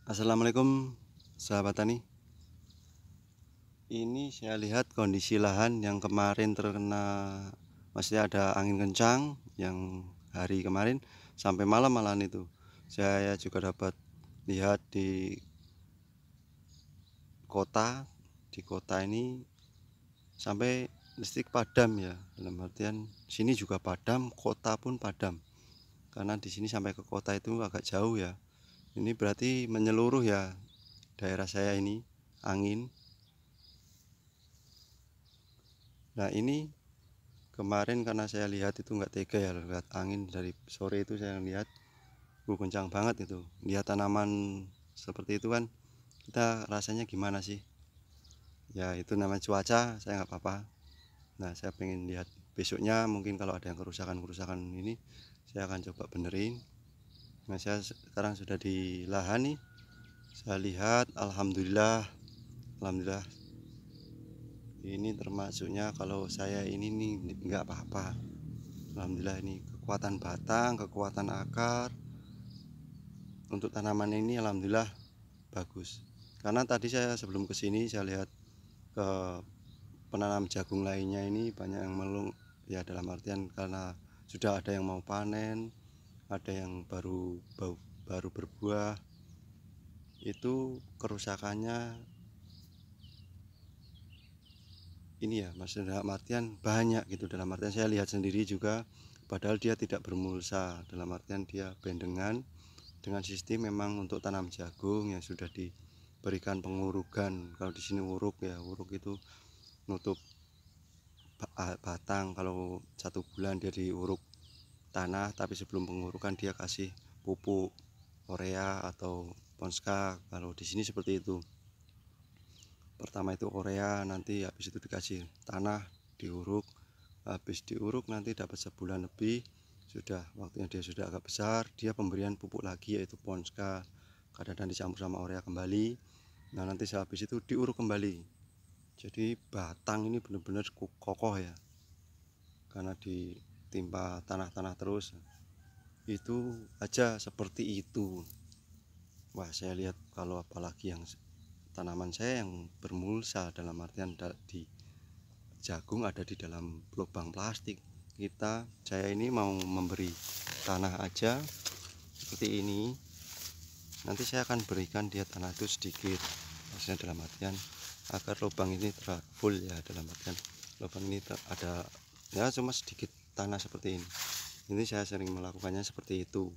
Assalamualaikum sahabat tani. Ini saya lihat kondisi lahan yang kemarin terkena, maksudnya ada angin kencang yang hari kemarin sampai malam malahan itu. Saya juga dapat lihat di kota. Di kota ini sampai listrik padam ya. Dalam artian sini juga padam, kota pun padam. Karena di sini sampai ke kota itu agak jauh ya. Ini berarti menyeluruh ya daerah saya ini angin. Nah ini kemarin karena saya lihat itu nggak tega ya, lihat angin dari sore itu saya lihat kencang banget itu. Lihat tanaman seperti itu kan kita rasanya gimana sih? Ya itu namanya cuaca, saya nggak apa-apa. Nah saya pengen lihat besoknya mungkin kalau ada yang kerusakan ini saya akan coba benerin. Nah saya sekarang sudah di lahan nih. Saya lihat alhamdulillah ini termasuknya kalau saya ini nih nggak apa-apa. Alhamdulillah ini kekuatan batang, kekuatan akar untuk tanaman ini alhamdulillah bagus. Karena tadi saya sebelum kesini saya lihat ke penanam jagung lainnya ini banyak yang melung ya, dalam artian karena sudah ada yang mau panen, ada yang baru berbuah, itu kerusakannya ini ya, maksudnya dalam artian banyak gitu. Dalam artian saya lihat sendiri juga, padahal dia tidak bermulsa, dalam artian dia bendengan dengan sistem memang untuk tanam jagung yang sudah diberikan pengurukan. Kalau di sini uruk ya, uruk itu nutup batang. Kalau 1 bulan dia diuruk tanah, tapi sebelum pengurukan dia kasih pupuk urea atau ponska. Kalau di sini seperti itu. Pertama itu urea, nanti habis itu dikasih tanah, diuruk. Habis diuruk nanti dapat sebulan lebih, sudah waktunya dia sudah agak besar, dia pemberian pupuk lagi yaitu ponska, kadang-kadang dicampur sama urea kembali. Nah nanti habis itu diuruk kembali. Jadi batang ini benar-benar kokoh ya, karena ditimpa tanah-tanah terus. Itu aja seperti itu. Wah saya lihat kalau apalagi yang tanaman saya yang bermulsa, dalam artian di jagung ada di dalam lubang plastik. Saya ini mau memberi tanah aja seperti ini. Nanti saya akan berikan dia tanah itu sedikit, maksudnya dalam artian agar lubang ini full ya, dalam artian lubang ini ada ya cuma sedikit tanah seperti ini. Ini saya sering melakukannya seperti itu.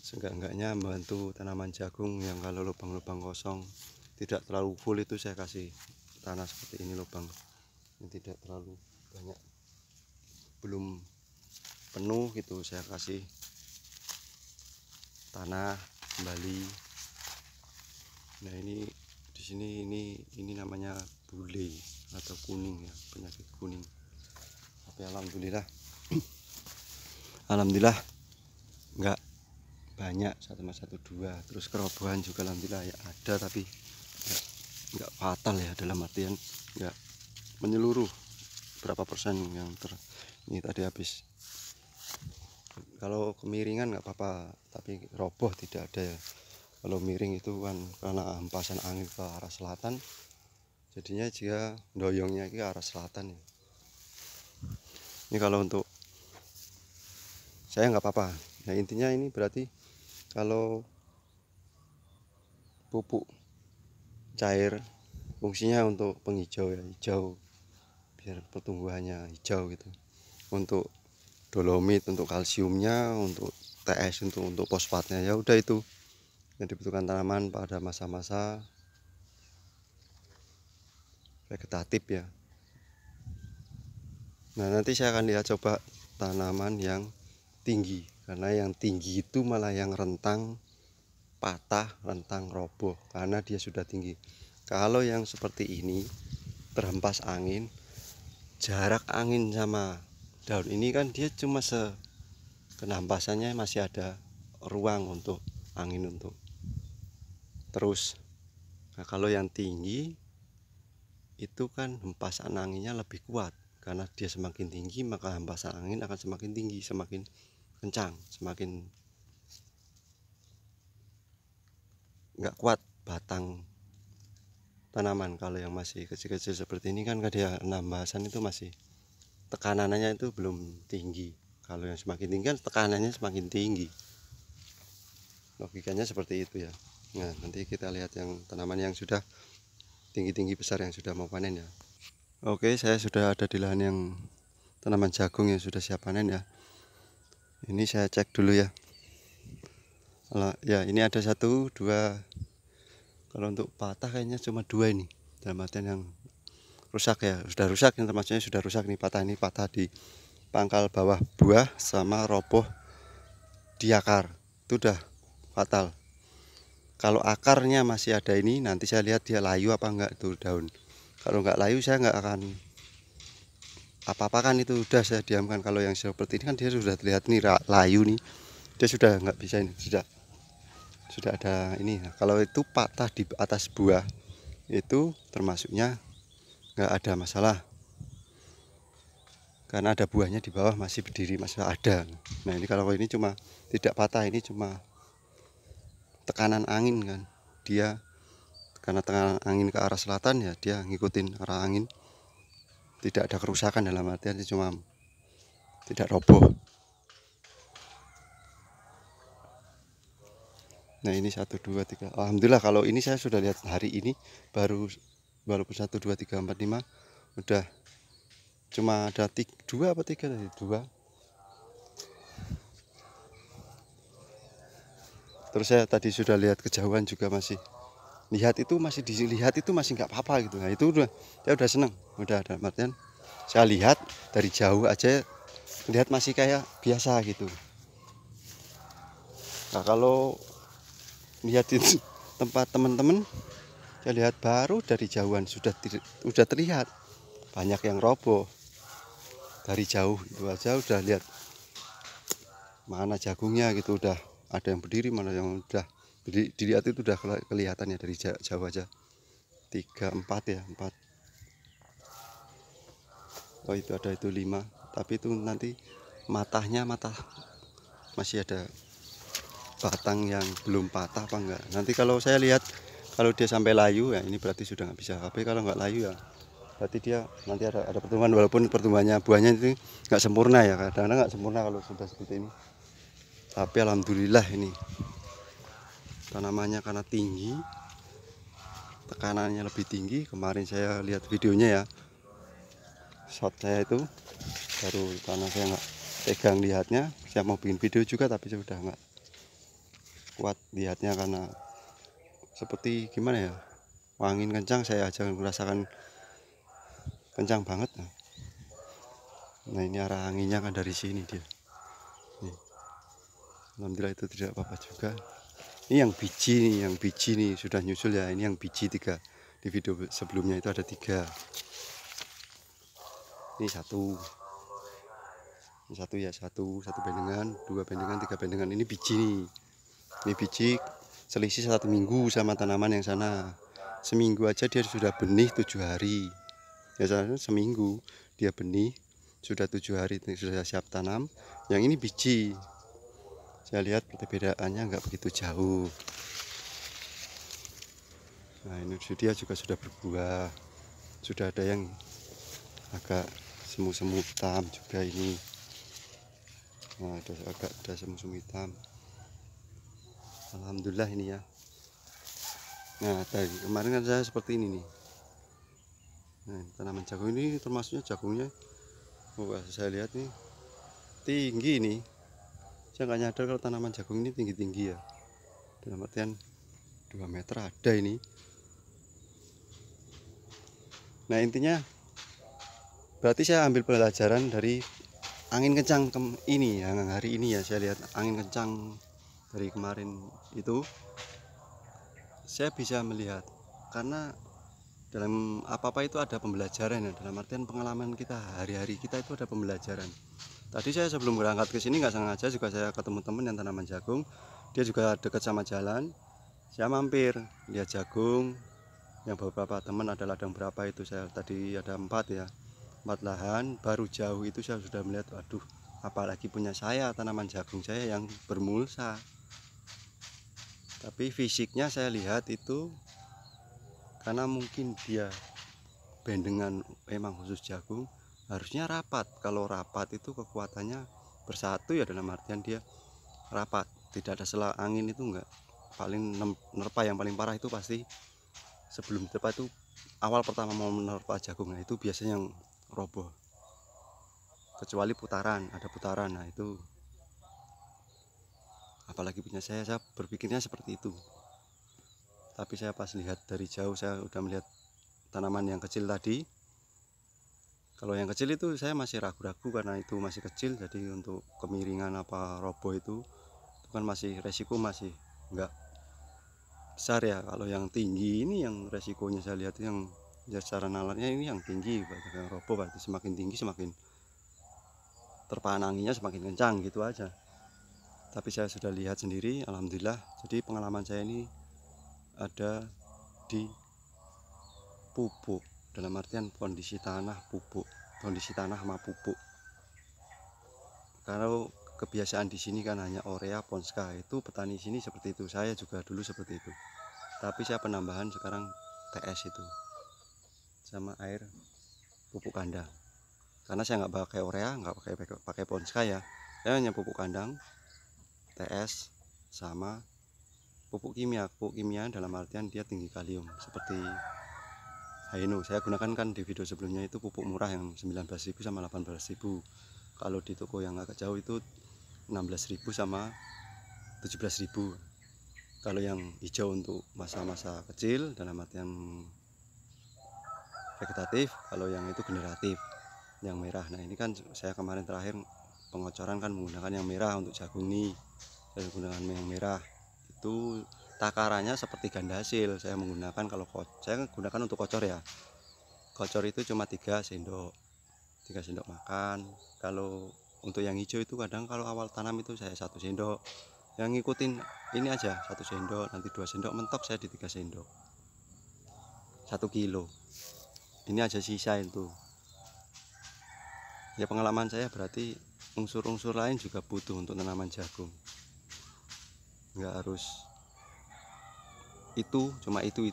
Seenggak-enggaknya membantu tanaman jagung yang kalau lubang-lubang kosong tidak terlalu full itu saya kasih tanah seperti ini, lubang yang tidak terlalu banyak, belum penuh gitu, saya kasih tanah kembali. Nah ini di sini ini namanya bule atau kuning ya, penyakit kuning. Tapi alhamdulillah enggak banyak, 1 2, terus kerobohan juga alhamdulillah ya ada, tapi enggak fatal ya, dalam artian enggak menyeluruh. Berapa persen yang ini tadi habis. Kalau kemiringan nggak apa-apa, tapi roboh tidak ada ya. Kalau miring itu kan karena hempasan angin ke arah selatan, jadinya jika doyongnya ke arah selatan ya. Ini kalau untuk saya nggak apa-apa. Nah intinya ini berarti kalau pupuk cair fungsinya untuk penghijau ya, hijau biar pertumbuhannya hijau gitu. Untuk dolomit untuk kalsiumnya, untuk TS untuk fosfatnya, ya udah itu yang dibutuhkan tanaman pada masa-masa vegetatif ya. Nah nanti saya akan lihat coba tanaman yang tinggi, karena yang tinggi itu malah yang rentang patah, rentang roboh, karena dia sudah tinggi. Kalau yang seperti ini terhempas angin, jarak angin sama daun ini kan dia cuma kenampasannya masih ada ruang untuk angin untuk terus. Nah kalau yang tinggi itu kan hempasan anginnya lebih kuat, karena dia semakin tinggi maka hempasan angin akan semakin tinggi, semakin kencang, semakin nggak kuat batang tanaman. Kalau yang masih kecil-kecil seperti ini kan dia nambasan itu masih tekanannya itu belum tinggi. Kalau yang semakin tinggi kan tekanannya semakin tinggi. Logikanya seperti itu ya. Nah, nanti kita lihat yang tanaman yang sudah tinggi-tinggi besar yang sudah mau panen ya. Oke, saya sudah ada di lahan yang tanaman jagung yang sudah siap panen ya. Ini saya cek dulu ya. Ya, ini ada 1, 2. Kalau untuk patah kayaknya cuma 2 ini. Dalam artian yang rusak ya, sudah rusak ini, termasuknya sudah rusak nih, patah ini, patah di pangkal bawah buah sama roboh di akar. Itu udah fatal. Kalau akarnya masih ada ini, nanti saya lihat dia layu apa enggak itu daun. Kalau enggak layu saya enggak akan apa-apakan, itu udah saya diamkan. Kalau yang seperti ini kan dia sudah terlihat nih layu nih, dia sudah enggak bisa ini, sudah ada ini. Nah, kalau itu patah di atas buah itu termasuknya enggak ada masalah, karena ada buahnya di bawah masih berdiri, masih ada. Nah ini kalau ini cuma tidak patah, ini cuma tekanan angin kan, dia karena tekanan angin ke arah selatan ya, dia ngikutin arah angin, tidak ada kerusakan, dalam artian cuma tidak roboh. Nah ini 1, 2, 3, alhamdulillah. Kalau ini saya sudah lihat hari ini baru, walaupun 1, 2, 3, 4, 5 udah cuma ada 2 apa 3 tadi, 2. Terus saya tadi sudah lihat kejauhan juga, masih lihat itu, masih dilihat itu masih nggak apa-apa gitu. Nah itu udah, saya udah seneng, udah ada artian saya lihat dari jauh aja lihat masih kayak biasa gitu. Nah kalau lihat itu tempat teman-teman, saya lihat baru dari jauhan sudah terlihat banyak yang roboh. Dari jauh itu aja udah lihat mana jagungnya gitu, udah ada yang berdiri, mana yang udah dilihat itu udah kelihatannya dari jauh aja. 3, 4 ya, 4. Oh itu ada itu 5, tapi itu nanti matahnya masih ada batang yang belum patah apa enggak. Nanti kalau saya lihat kalau dia sampai layu ya ini berarti sudah nggak bisa. Tapi kalau nggak layu ya berarti dia nanti ada pertumbuhan, walaupun pertumbuhannya buahnya itu nggak sempurna ya, kadang-kadang nggak sempurna kalau sudah seperti ini. Tapi alhamdulillah ini tanamannya karena tinggi, tekanannya lebih tinggi. Kemarin saya lihat videonya ya, shot saya itu baru, karena saya nggak pegang lihatnya, saya mau bikin video juga tapi saya udah nggak kuat lihatnya karena seperti gimana ya, angin kencang, saya aja merasakan kencang banget. Nah ini arah anginnya kan dari sini dia nih. Alhamdulillah itu tidak apa-apa juga. Ini yang biji nih sudah nyusul ya. Ini yang biji 3, di video sebelumnya itu ada 3. Ini 1 ya, 1 bendengan, 2 bendengan, 3 bendengan. Ini biji nih, ini biji selisih 1 minggu sama tanaman yang sana. Seminggu aja dia sudah benih 7 hari ya, seminggu dia benih sudah 7 hari sudah siap tanam. Yang ini biji, saya lihat perbedaannya nggak begitu jauh. Nah ini dia juga sudah berbuah, sudah ada yang agak semu-semu hitam juga ini. Nah ada semu-semu hitam, alhamdulillah ini ya. Nah dari kemarin kan saya seperti ini nih. Nah tanaman jagung ini termasuknya jagungnya, saya lihat nih tinggi nih. Saya nggak nyadar kalau tanaman jagung ini tinggi-tinggi ya, dalam artian 2 meter ada ini. Nah intinya berarti saya ambil pelajaran dari angin kencang ini yang hari ini ya. Saya lihat angin kencang dari kemarin itu, saya bisa melihat, karena dalam apa-apa itu ada pembelajaran ya, dalam artian pengalaman kita hari-hari kita itu ada pembelajaran. Tadi saya sebelum berangkat ke sini nggak sengaja juga saya ketemu teman yang tanaman jagung, dia juga dekat sama jalan. Saya mampir lihat jagung, yang beberapa teman ada ladang berapa itu, saya tadi ada 4 ya, 4 lahan. Baru jauh itu saya sudah melihat, waduh, apalagi punya saya tanaman jagung saya yang bermulsa. Tapi fisiknya saya lihat itu karena mungkin dia bendengan emang khusus jagung, harusnya rapat. Kalau rapat itu kekuatannya bersatu ya, dalam artian dia rapat, tidak ada selang angin itu enggak. Paling nerpa yang paling parah itu pasti sebelum nerpa itu, awal pertama mau menerpa jagungnya itu biasanya yang roboh, kecuali putaran, ada putaran. Nah itu apalagi punya saya berpikirnya seperti itu. Tapi saya pas lihat dari jauh, saya udah melihat tanaman yang kecil tadi. Kalau yang kecil itu saya masih ragu-ragu karena itu masih kecil, jadi untuk kemiringan apa roboh itu kan masih resiko, masih enggak besar ya. Kalau yang tinggi ini yang resikonya saya lihat yang ya secara nalarnya ini yang tinggi, yang roboh berarti semakin tinggi semakin terpaan anginnya semakin kencang gitu aja. Tapi saya sudah lihat sendiri, alhamdulillah. Jadi pengalaman saya ini ada di pupuk, dalam artian kondisi tanah pupuk, kondisi tanah sama pupuk. Kalau kebiasaan di sini kan hanya Orea, Ponska, itu petani sini seperti itu. Saya juga dulu seperti itu. Tapi saya penambahan sekarang TS itu sama air pupuk kandang. Karena saya nggak pakai Orea, nggak pakai Ponska ya. Saya hanya pupuk kandang, TS sama pupuk kimia. Pupuk kimia dalam artian dia tinggi kalium seperti Haino. Saya gunakan kan di video sebelumnya itu pupuk murah yang 19.000 sama 18.000. Kalau di toko yang agak jauh itu 16.000 sama 17.000. Kalau yang hijau untuk masa-masa kecil dalam artian vegetatif, kalau yang itu generatif, yang merah. Nah ini kan saya kemarin terakhir pengocoran kan menggunakan yang merah untuk jagung nih. Saya menggunakan yang merah itu takarannya seperti ganda hasil. Saya menggunakan, kalau saya gunakan untuk kocor ya, kocor itu cuma 3 sendok makan. Kalau untuk yang hijau itu kadang kalau awal tanam itu saya 1 sendok, yang ngikutin ini aja 1 sendok, nanti 2 sendok, mentok saya di 3 sendok 1 kilo. Ini aja sisa itu ya. Pengalaman saya berarti unsur-unsur lain juga butuh untuk tanaman jagung, nggak harus itu cuma itu.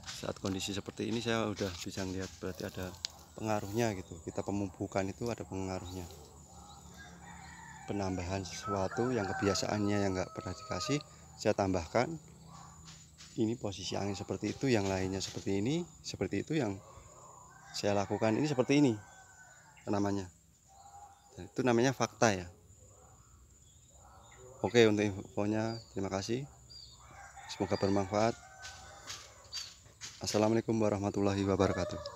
Saat kondisi seperti ini saya udah bisa lihat berarti ada pengaruhnya gitu. Kita pemupukan itu ada pengaruhnya, penambahan sesuatu yang kebiasaannya yang nggak pernah dikasih saya tambahkan. Ini posisi angin seperti itu, yang lainnya seperti ini, seperti itu. Yang saya lakukan ini seperti ini tanamannya. Dan itu namanya fakta ya. Oke, untuk infonya terima kasih, semoga bermanfaat. Assalamualaikum warahmatullahi wabarakatuh.